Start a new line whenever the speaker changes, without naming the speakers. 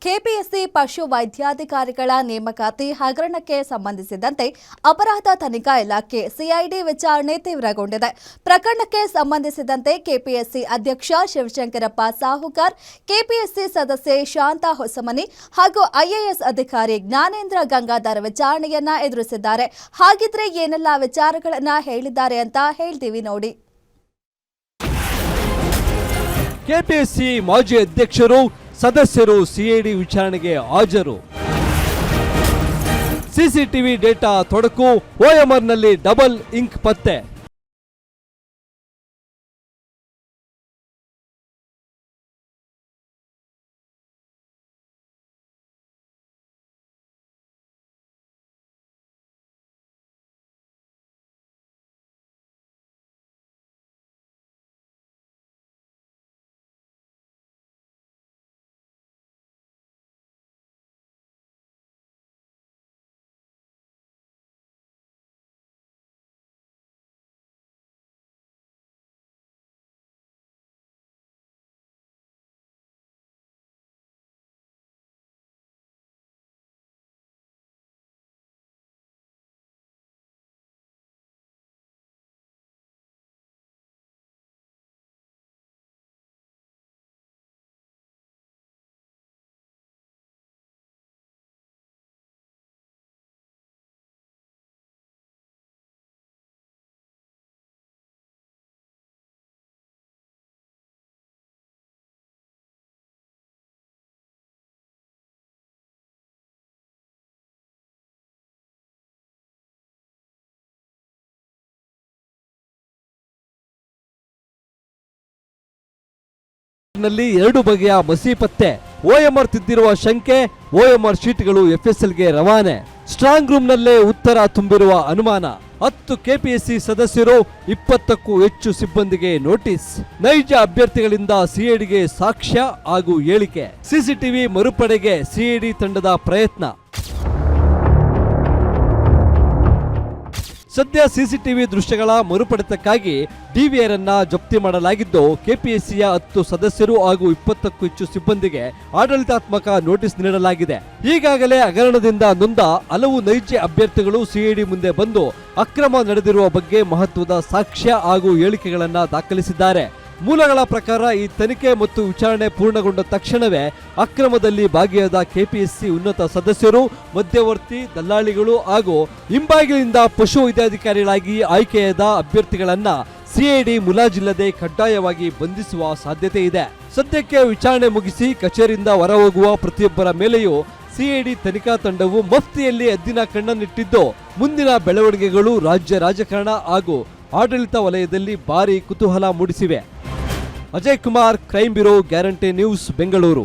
KPSC ಪಶು ವೈದ್ಯಾಧಿಕಾರಿಗಳ ನೇಮಕಾತಿ ಹಗರಣಕ್ಕೆ ಸಂಬಂಧಿಸಿದಂತೆ ಅಪರಾಧ ತನಿಖಾ ಇಲಾಖೆ ಸಿಐಡಿ ವಿಚಾರಣೆ ತೀವ್ರಗೊಂಡಿದೆ. ಪ್ರಕರಣಕ್ಕೆ ಸಂಬಂಧಿಸಿದಂತೆ ಕೆಪಿಎಸ್ಸಿ ಅಧ್ಯಕ್ಷ ಶಿವಶಂಕರಪ್ಪ ಸಾಹುಕಾರ್, ಕೆಪಿಎಸ್ಸಿ ಸದಸ್ಯೆ ಶಾಂತಾ ಹೊಸಮನಿ ಹಾಗೂ ಐಎಎಸ್ ಅಧಿಕಾರಿ ಜ್ಞಾನೇಂದ್ರ ಗಂಗಾಧರ್ ವಿಚಾರಣೆಯನ್ನ ಎದುರಿಸಿದ್ದಾರೆ. ಹಾಗಿದ್ರೆ ಏನೆಲ್ಲ ವಿಚಾರಗಳನ್ನ ಹೇಳಿದ್ದಾರೆ ಅಂತ ಹೇಳ್ತೀವಿ ನೋಡಿ.
ಕೆಪಿಎಸ್ಸಿ ಮಾಜಿ ಅಧ್ಯಕ್ಷರು ಸದಸ್ಯರು ಸಿಐಡಿ ವಿಚಾರಣೆಗೆ ಹಾಜರು. ಸಿಸಿಟಿವಿ ಡೇಟಾ ತೊಡಕು, ಓಎಂಆರ್ನಲ್ಲಿ ಡಬಲ್ ಇಂಕ್ ಪತ್ತೆ. ನಲ್ಲಿ 2 ಬಗೆಯ ಮಸಿ ಪತ್ತೆ, ಓಎಂಆರ್ ತಿದ್ದಿರುವ ಶಂಕೆ, ಓಎಂಆರ್ ಶೀಟ್ಗಳು ಎಫ್ಎಸ್ಎಲ್ಗೆ ರವಾನೆ. ಸ್ಟ್ರಾಂಗ್ ರೂಮ್ನಲ್ಲೇ ಉತ್ತರ ತುಂಬಿರುವ ಅನುಮಾನ. 10 ಕೆಪಿಎಸ್ಸಿ ಸದಸ್ಯರು, 20ಕ್ಕೂ ಹೆಚ್ಚು ಸಿಬ್ಬಂದಿಗೆ ನೋಟಿಸ್. ನೈಜ ಅಭ್ಯರ್ಥಿಗಳಿಂದ ಸಿಐಡಿಗೆ ಸಾಕ್ಷ್ಯ ಹಾಗೂ ಹೇಳಿಕೆ. ಸಿಸಿಟಿವಿ ಮರುಪಡೆಗೆ ಸಿಐಡಿ ತಂಡದ ಪ್ರಯತ್ನ. ಸದ್ಯ ಸಿಸಿಟಿವಿ ದೃಶ್ಯಗಳ ಮರುಪಡೆತಕ್ಕಾಗಿ ಡಿವಿಆರ್ ಅನ್ನ ಜಪ್ತಿ ಮಾಡಲಾಗಿದ್ದು, ಕೆಪಿಎಸ್ಸಿಯ 10 ಸದಸ್ಯರು ಹಾಗೂ 20ಕ್ಕೂ ಹೆಚ್ಚು ಸಿಬ್ಬಂದಿಗೆ ಆಡಳಿತಾತ್ಮಕ ನೋಟಿಸ್ ನೀಡಲಾಗಿದೆ. ಈಗಾಗಲೇ ಹಗರಣದಿಂದ ನೊಂದ ಹಲವು ನೈಜ ಅಭ್ಯರ್ಥಿಗಳು ಸಿಐಡಿ ಮುಂದೆ ಬಂದು ಅಕ್ರಮ ನಡೆದಿರುವ ಬಗ್ಗೆ ಮಹತ್ವದ ಸಾಕ್ಷ್ಯ ಹಾಗೂ ಹೇಳಿಕೆಗಳನ್ನು ದಾಖಲಿಸಿದ್ದಾರೆ. ಮೂಲಗಳ ಪ್ರಕಾರ ಈ ತನಿಖೆ ಮತ್ತು ವಿಚಾರಣೆ ಪೂರ್ಣಗೊಂಡ ತಕ್ಷಣವೇ ಅಕ್ರಮದಲ್ಲಿ ಭಾಗಿಯಾದ ಕೆಪಿಎಸ್ಸಿ ಉನ್ನತ ಸದಸ್ಯರು, ಮಧ್ಯವರ್ತಿ, ದಲ್ಲಾಳಿಗಳು ಹಾಗೂ ಹಿಂಬಾಗಿಲಿಂದ ಪಶು ವೈದ್ಯಾಧಿಕಾರಿಗಳಾಗಿ ಆಯ್ಕೆಯಾದ ಅಭ್ಯರ್ಥಿಗಳನ್ನ ಸಿಐಡಿ ಮುಲಾಜಿಲ್ಲದೆ ಕಡ್ಡಾಯವಾಗಿ ಬಂಧಿಸುವ ಸಾಧ್ಯತೆ ಇದೆ. ಸದ್ಯಕ್ಕೆ ವಿಚಾರಣೆ ಮುಗಿಸಿ ಕಚೇರಿಯಿಂದ ಹೊರಹೋಗುವ ಪ್ರತಿಯೊಬ್ಬರ ಮೇಲೆಯೂ ಸಿಐಡಿ ತನಿಖಾ ತಂಡವು ಮಫ್ತಿಯಲ್ಲಿ ಎದ್ದಿನ ಕಣ್ಣನ್ನಿಟ್ಟಿದ್ದು, ಮುಂದಿನ ಬೆಳವಣಿಗೆಗಳು ರಾಜ್ಯ ರಾಜಕಾರಣ ಹಾಗೂ ಆಡಳಿತ ವಲಯದಲ್ಲಿ ಭಾರಿ ಕುತೂಹಲ ಮೂಡಿಸಿವೆ. Ajay Kumar, crime bureau, guarantee news, Bengaluru.